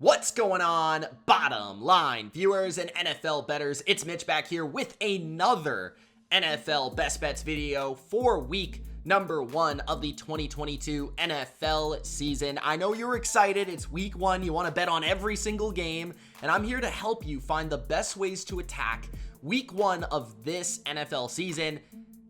What's going on, bottom line viewers and NFL bettors? It's Mitch back here with another NFL best bets video for week number 1 of the 2022 NFL season. I know you're excited. It's week 1. You want to bet on every single game, and I'm here to help you find the best ways to attack week 1 of this NFL season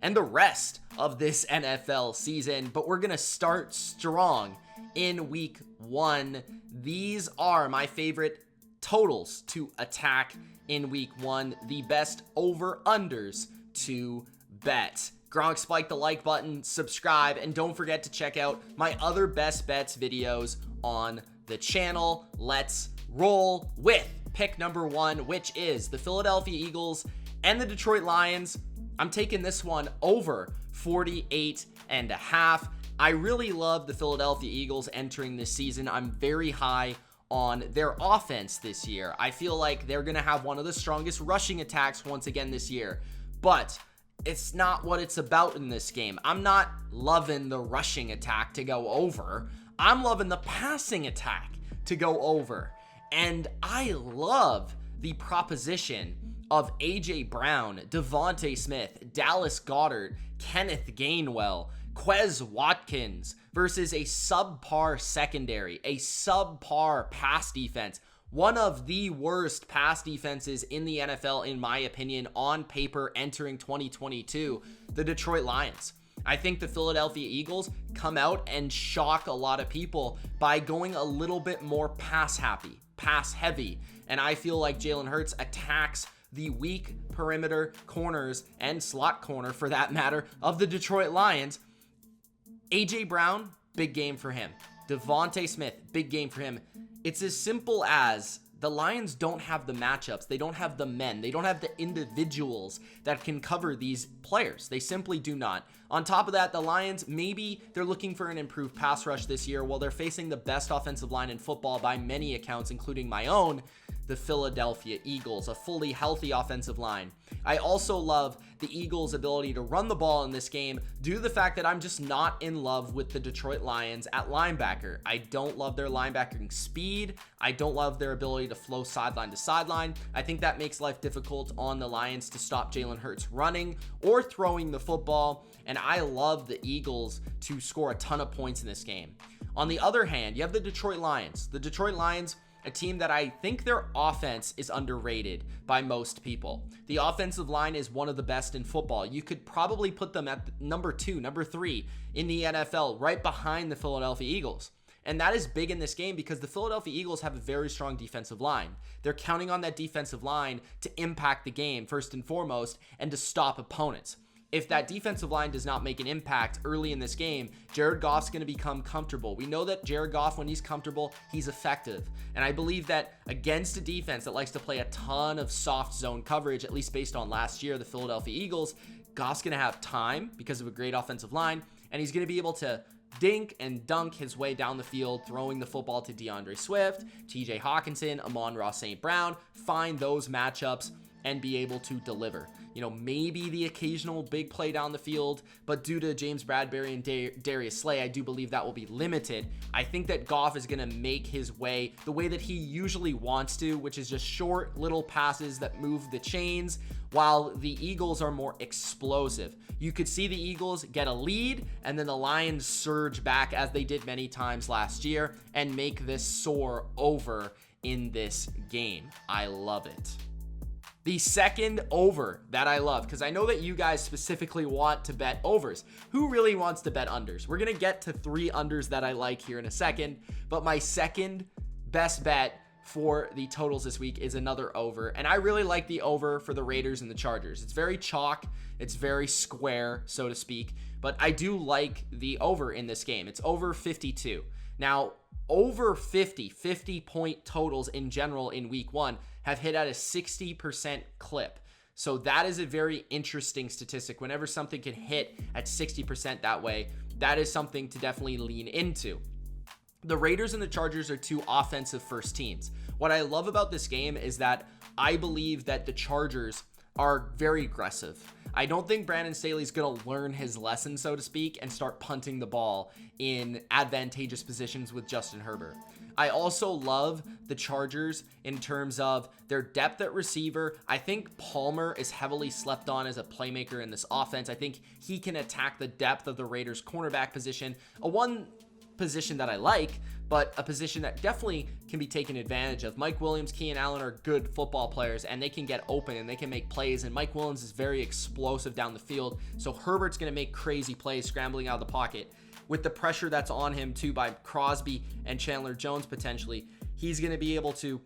and the rest of this NFL season. But we're going to start strong in week 1. These are my favorite totals to attack in week 1, the best over-unders to bet. Gronk, spike the like button, subscribe, and don't forget to check out my other best bets videos on the channel. Let's roll with pick number 1, which is the Philadelphia Eagles and the Detroit Lions. I'm taking this one over 48.5. I really love the Philadelphia Eagles entering this season. I'm very high on their offense this year. I feel like they're going to have one of the strongest rushing attacks once again this year. But it's not what it's about in this game. I'm not loving the rushing attack to go over. I'm loving the passing attack to go over. And I love the proposition of A.J. Brown, Devontae Smith, Dallas Goedert, Kenneth Gainwell, Quez Watkins versus a subpar secondary, a subpar pass defense. One of the worst pass defenses in the NFL, in my opinion, on paper entering 2022, the Detroit Lions. I think the Philadelphia Eagles come out and shock a lot of people by going a little bit more pass heavy. And I feel like Jalen Hurts attacks the weak perimeter corners and slot corner, for that matter, of the Detroit Lions. A.J. Brown, big game for him. Devontae Smith, big game for him. It's as simple as the Lions don't have the matchups. They don't have the men. They don't have the individuals that can cover these players. They simply do not. On top of that, the Lions, maybe they're looking for an improved pass rush this year while they're facing the best offensive line in football by many accounts, including my own, the Philadelphia Eagles, a fully healthy offensive line. I also love the Eagles' ability to run the ball in this game due to the fact that I'm just not in love with the Detroit Lions at linebacker. I don't love their linebacking speed. I don't love their ability to flow sideline to sideline. I think that makes life difficult on the Lions to stop Jalen Hurts running or throwing the football. And I love the Eagles to score a ton of points in this game. On the other hand, you have the Detroit Lions. The Detroit Lions, a team that I think their offense is underrated by most people. The offensive line is one of the best in football. You could probably put them at number 2, number 3 in the NFL, right behind the Philadelphia Eagles. And that is big in this game because the Philadelphia Eagles have a very strong defensive line. They're counting on that defensive line to impact the game first and foremost and to stop opponents. If that defensive line does not make an impact early in this game, Jared Goff's going to become comfortable. We know that Jared Goff, when he's comfortable, he's effective. And I believe that against a defense that likes to play a ton of soft zone coverage, at least based on last year, the Philadelphia Eagles, Goff's going to have time because of a great offensive line, and he's going to be able to dink and dunk his way down the field, throwing the football to DeAndre Swift, TJ Hawkinson, Amon-Ra St. Brown, find those matchups and be able to deliver. You know, maybe the occasional big play down the field, but due to James Bradbury and Darius Slay, I do believe that will be limited. I think that Goff is going to make his way the way that he usually wants to, which is just short little passes that move the chains, while the Eagles are more explosive. You could see the Eagles get a lead, and then the Lions surge back as they did many times last year and make this soar over in this game. I love it. The second over that I love, because I know that you guys specifically want to bet overs. Who really wants to bet unders? We're going to get to 3 unders that I like here in a second, but my second best bet for the totals this week is another over, and I really like the over for the Raiders and the Chargers. It's very chalk, it's very square, so to speak, but I do like the over in this game. It's over 52. Now, over 50 point totals in general in week 1 have hit at a 60% clip. So that is a very interesting statistic. Whenever something can hit at 60% that way, that is something to definitely lean into. The Raiders and the Chargers are 2 offensive first teams. What I love about this game is that I believe that the Chargers are very aggressive. I don't think Brandon Staley's going to learn his lesson, so to speak, and start punting the ball in advantageous positions with Justin Herbert. I also love the Chargers in terms of their depth at receiver. I think Palmer is heavily slept on as a playmaker in this offense. I think he can attack the depth of the Raiders cornerback position, a one position that I like, but a position that definitely can be taken advantage of. Mike Williams, Keenan Allen are good football players, and they can get open and they can make plays, and Mike Williams is very explosive down the field, so Herbert's going to make crazy plays scrambling out of the pocket. With the pressure that's on him too by Crosby and Chandler Jones potentially, he's going to be able to,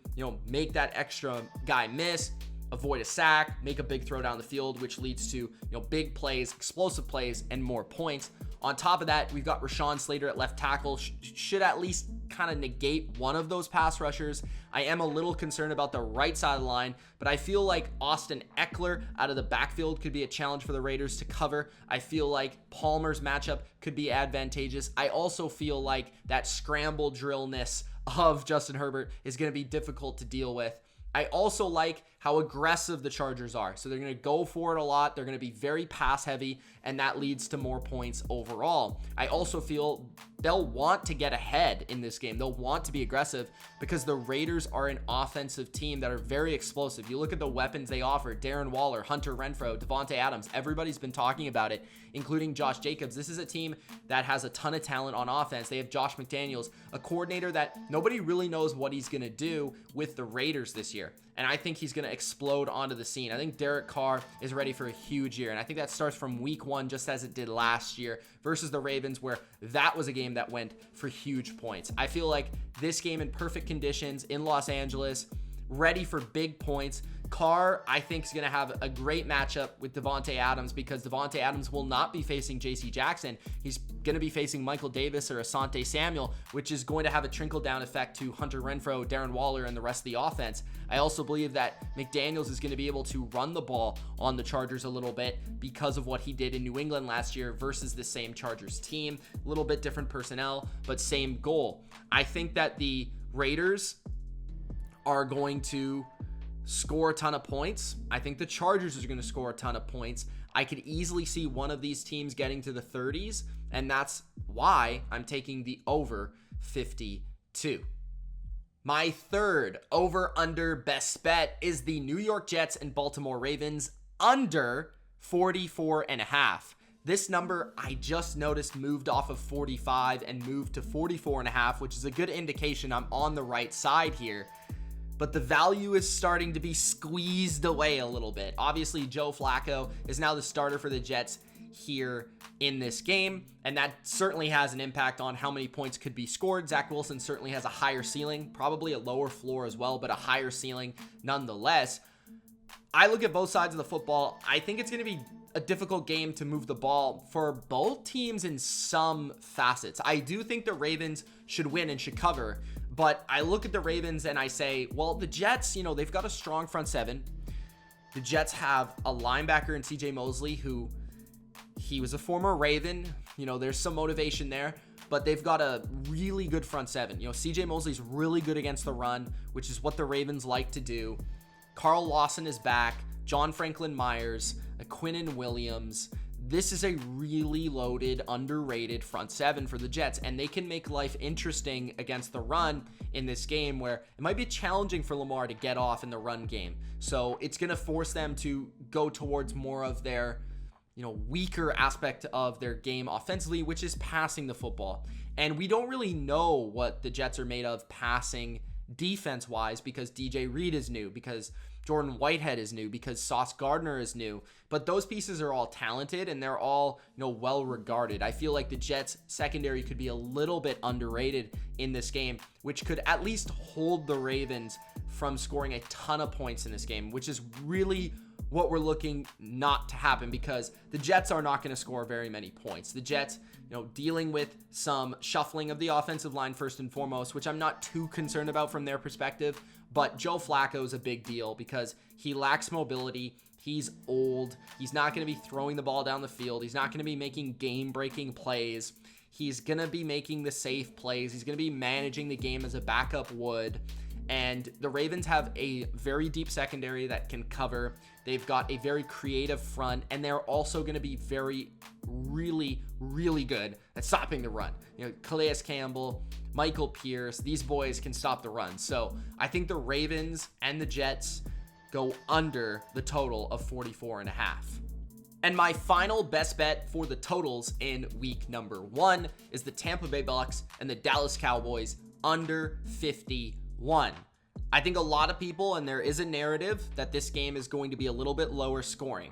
make that extra guy miss, avoid a sack, make a big throw down the field, which leads to, big plays, explosive plays, and more points. On top of that, we've got Rashawn Slater at left tackle, should at least kind of negate one of those pass rushers. I am a little concerned about the right side of the line, but I feel like Austin Eckler out of the backfield could be a challenge for the Raiders to cover. I feel like Palmer's matchup could be advantageous. I also feel like that scramble drillness of Justin Herbert is going to be difficult to deal with. I also like how aggressive the Chargers are. So they're going to go for it a lot. They're going to be very pass heavy, and that leads to more points overall. I also feel they'll want to get ahead in this game. They'll want to be aggressive because the Raiders are an offensive team that are very explosive. You look at the weapons they offer: Darren Waller, Hunter Renfrow, Devontae Adams. Everybody's been talking about it, including Josh Jacobs. This is a team that has a ton of talent on offense. They have Josh McDaniels, a coordinator that nobody really knows what he's going to do with the Raiders this year. And I think he's going to explode onto the scene. I think Derek Carr is ready for a huge year. And I think that starts from week 1, just as it did last year versus the Ravens, where that was a game that went for huge points. I feel like this game in perfect conditions in Los Angeles, ready for big points. Carr, I think, is going to have a great matchup with Devontae Adams because Devontae Adams will not be facing J.C. Jackson. He's going to be facing Michael Davis or Asante Samuel, which is going to have a trickle-down effect to Hunter Renfrow, Darren Waller, and the rest of the offense. I also believe that McDaniels is going to be able to run the ball on the Chargers a little bit because of what he did in New England last year versus the same Chargers team. A little bit different personnel, but same goal. I think that the Raiders are going to score a ton of points. I think the Chargers are going to score a ton of points. I could easily see one of these teams getting to the 30s, and that's why I'm taking the over 52. My third over-under best bet is the New York Jets and Baltimore Ravens under 44.5. This number, I just noticed, moved off of 45 and moved to 44.5, which is a good indication I'm on the right side here. But the value is starting to be squeezed away a little bit. Obviously, Joe Flacco is now the starter for the Jets here in this game, and that certainly has an impact on how many points could be scored. Zach Wilson certainly has a higher ceiling, probably a lower floor as well, but a higher ceiling nonetheless. I look at both sides of the football. I think it's going to be a difficult game to move the ball for both teams in some facets. I do think the Ravens should win and should cover, but I look at the Ravens and I say, well, the Jets, they've got a strong front seven. The Jets have a linebacker in CJ Mosley, who he was a former Raven. There's some motivation there, but they've got a really good front seven. CJ Mosley's really good against the run, which is what the Ravens like to do. Carl Lawson is back. John Franklin Myers, Quinnen Williams. This is a really loaded, underrated front seven for the Jets, and they can make life interesting against the run in this game where it might be challenging for Lamar to get off in the run game. So it's going to force them to go towards more of their, weaker aspect of their game offensively, which is passing the football. And we don't really know what the Jets are made of passing defense-wise because DJ Reed is new, because Jordan Whitehead is new, because Sauce Gardner is new, but those pieces are all talented and they're all, well regarded. I feel like the Jets secondary could be a little bit underrated in this game, which could at least hold the Ravens from scoring a ton of points in this game, which is really what we're looking not to happen because the Jets are not going to score very many points. The Jets, dealing with some shuffling of the offensive line first and foremost, which I'm not too concerned about from their perspective. But Joe Flacco is a big deal because he lacks mobility. He's old. He's not going to be throwing the ball down the field. He's not going to be making game-breaking plays. He's going to be making the safe plays. He's going to be managing the game as a backup would. And the Ravens have a very deep secondary that can cover. They've got a very creative front, and they're also going to be really good at stopping the run. Calais Campbell, Michael Pierce, these boys can stop the run. So I think the Ravens and the Jets go under the total of 44.5. And my final best bet for the totals in week number 1 is the Tampa Bay Bucks and the Dallas Cowboys under 51. I think a lot of people, and there is a narrative that this game is going to be a little bit lower scoring.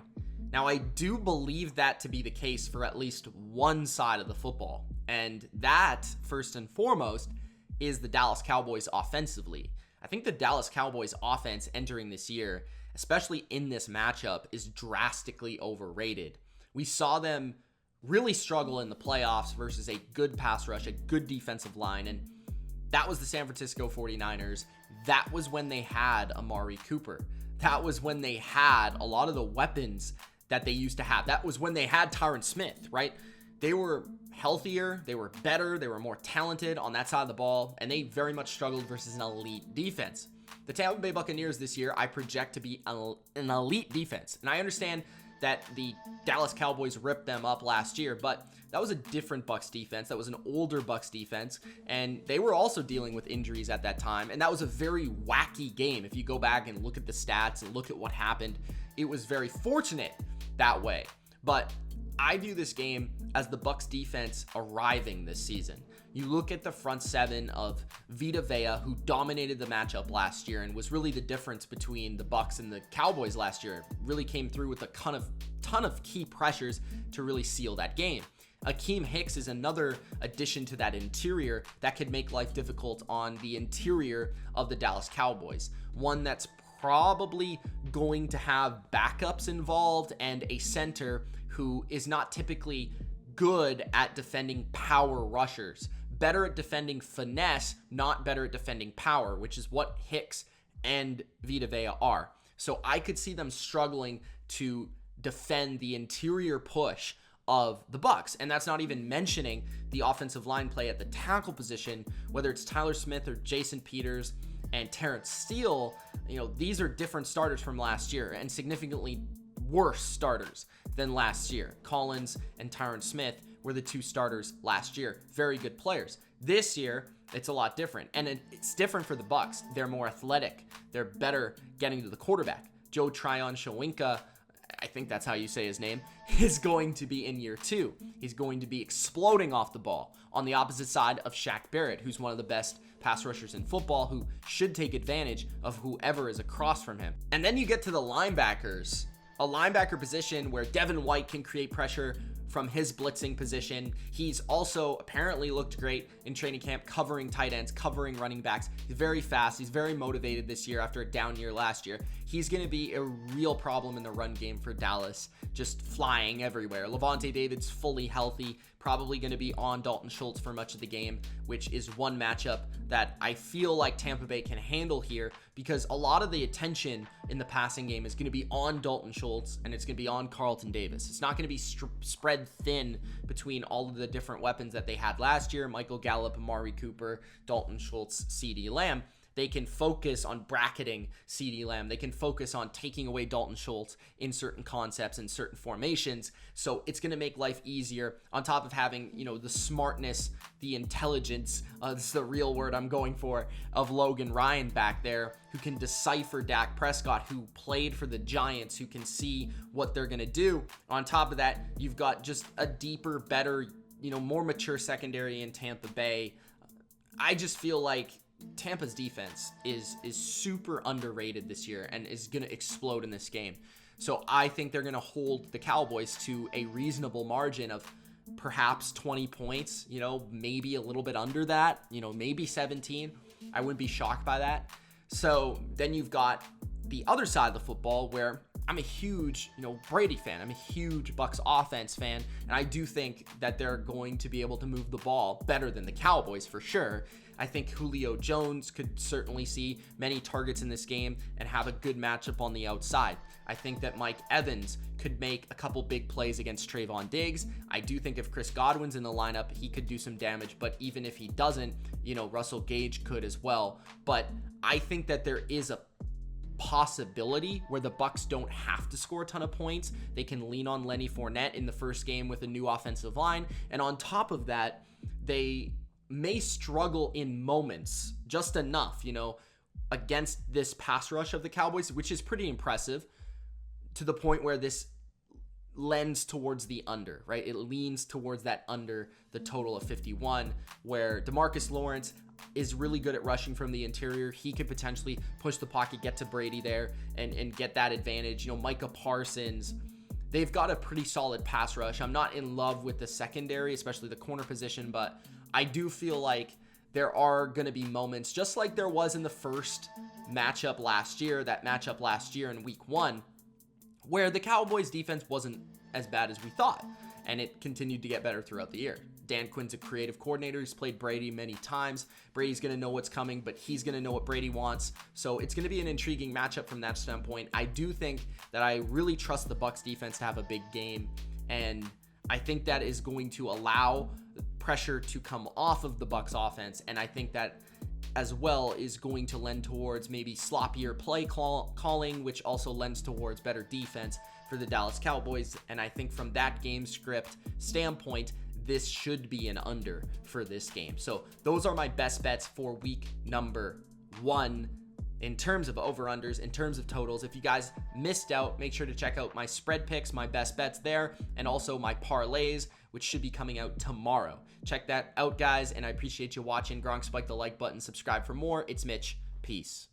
Now, I do believe that to be the case for at least one side of the football. And that, first and foremost, is the Dallas Cowboys offensively. I think the Dallas Cowboys offense entering this year, especially in this matchup, is drastically overrated. We saw them really struggle in the playoffs versus a good pass rush, a good defensive line, and that was the San Francisco 49ers. That was when they had Amari Cooper. That was when they had a lot of the weapons that they used to have. That was when they had Tyron Smith, right? They were healthier, they were better, they were more talented on that side of the ball, and they very much struggled versus an elite defense. The Tampa Bay Buccaneers this year, I project to be an elite defense. And I understand that the Dallas Cowboys ripped them up last year, but that was a different Bucs defense. That was an older Bucs defense, and they were also dealing with injuries at that time, and that was a very wacky game. If you go back and look at the stats and look at what happened, it was very fortunate that way. But I view this game as the Bucs defense arriving this season. You look at the front seven of Vita Vea, who dominated the matchup last year and was really the difference between the Bucs and the Cowboys last year. Really came through with a ton of key pressures to really seal that game. Akeem Hicks is another addition to that interior that could make life difficult on the interior of the Dallas Cowboys. One that's probably going to have backups involved and a center who is not typically good at defending power rushers. Better at defending finesse, not better at defending power, which is what Hicks and Vita Vea are. So I could see them struggling to defend the interior push of the Bucs, and that's not even mentioning the offensive line play at the tackle position, whether it's Tyler Smith or Jason Peters and Terrence Steele. These are different starters from last year and significantly worse starters than last year. Collins and Tyron Smith were the two starters last year. Very good players. This year, it's a lot different, and it's different for the Bucs. They're more athletic. They're better getting to the quarterback. Joe Tryon-Shoyinka, I think that's how you say his name, is going to be in year 2. He's going to be exploding off the ball on the opposite side of Shaq Barrett, who's one of the best pass rushers in football, who should take advantage of whoever is across from him. And then you get to the linebackers. A linebacker position where Devin White can create pressure from his blitzing position. He's also apparently looked great in training camp, covering tight ends, covering running backs. He's very fast. He's very motivated this year after a down year last year. He's going to be a real problem in the run game for Dallas, just flying everywhere. Levante David's fully healthy, probably going to be on Dalton Schultz for much of the game, which is one matchup that I feel like Tampa Bay can handle here, because a lot of the attention in the passing game is going to be on Dalton Schultz and it's going to be on Carlton Davis. It's not going to be spread thin between all of the different weapons that they had last year: Michael Gallup, Amari Cooper, Dalton Schultz, CeeDee Lamb. They can focus on bracketing CeeDee Lamb. They can focus on taking away Dalton Schultz in certain concepts and certain formations. So it's going to make life easier, on top of having, the smartness, the intelligence, this is the real word I'm going for, of Logan Ryan back there, who can decipher Dak Prescott, who played for the Giants, who can see what they're going to do. On top of that, you've got just a deeper, better, more mature secondary in Tampa Bay. I just feel like Tampa's defense is super underrated this year and is going to explode in this game. So I think they're going to hold the Cowboys to a reasonable margin of perhaps 20 points, maybe a little bit under that, maybe 17. I wouldn't be shocked by that. So then you've got the other side of the football, where I'm a huge, Brady fan. I'm a huge Bucs offense fan, and I do think that they're going to be able to move the ball better than the Cowboys for sure. I think Julio Jones could certainly see many targets in this game and have a good matchup on the outside. I think that Mike Evans could make a couple big plays against Trayvon Diggs. I do think if Chris Godwin's in the lineup, he could do some damage, but even if he doesn't, Russell Gage could as well. But I think that there is a possibility where the Bucs don't have to score a ton of points. They can lean on Lenny Fournette in the first game with a new offensive line. And on top of that, they may struggle in moments just enough, against this pass rush of the Cowboys, which is pretty impressive, to the point where this lends towards the under, right? It leans towards that under the total of 51, where DeMarcus Lawrence is really good at rushing from the interior. He could potentially push the pocket, get to Brady there, and get that advantage. Micah Parsons, they've got a pretty solid pass rush. I'm not in love with the secondary, especially the corner position, but I do feel like there are going to be moments, just like there was in the first matchup last year in week 1, where the Cowboys defense wasn't as bad as we thought, and it continued to get better throughout the year. Dan Quinn's a creative coordinator. He's played Brady many times. Brady's going to know what's coming, but he's going to know what Brady wants. So it's going to be an intriguing matchup from that standpoint. I do think that I really trust the Bucs defense to have a big game, and I think that is going to allow pressure to come off of the Bucs offense, and I think that as well is going to lend towards maybe sloppier play calling, which also lends towards better defense for the Dallas Cowboys. And I think from that game script standpoint, this should be an under for this game. So those are my best bets for week number 1 in terms of over-unders, in terms of totals. If you guys missed out, make sure to check out my spread picks, my best bets there, and also my parlays, which should be coming out tomorrow. Check that out, guys, and I appreciate you watching. Gronk, spike the like button, subscribe for more. It's Mitch. Peace.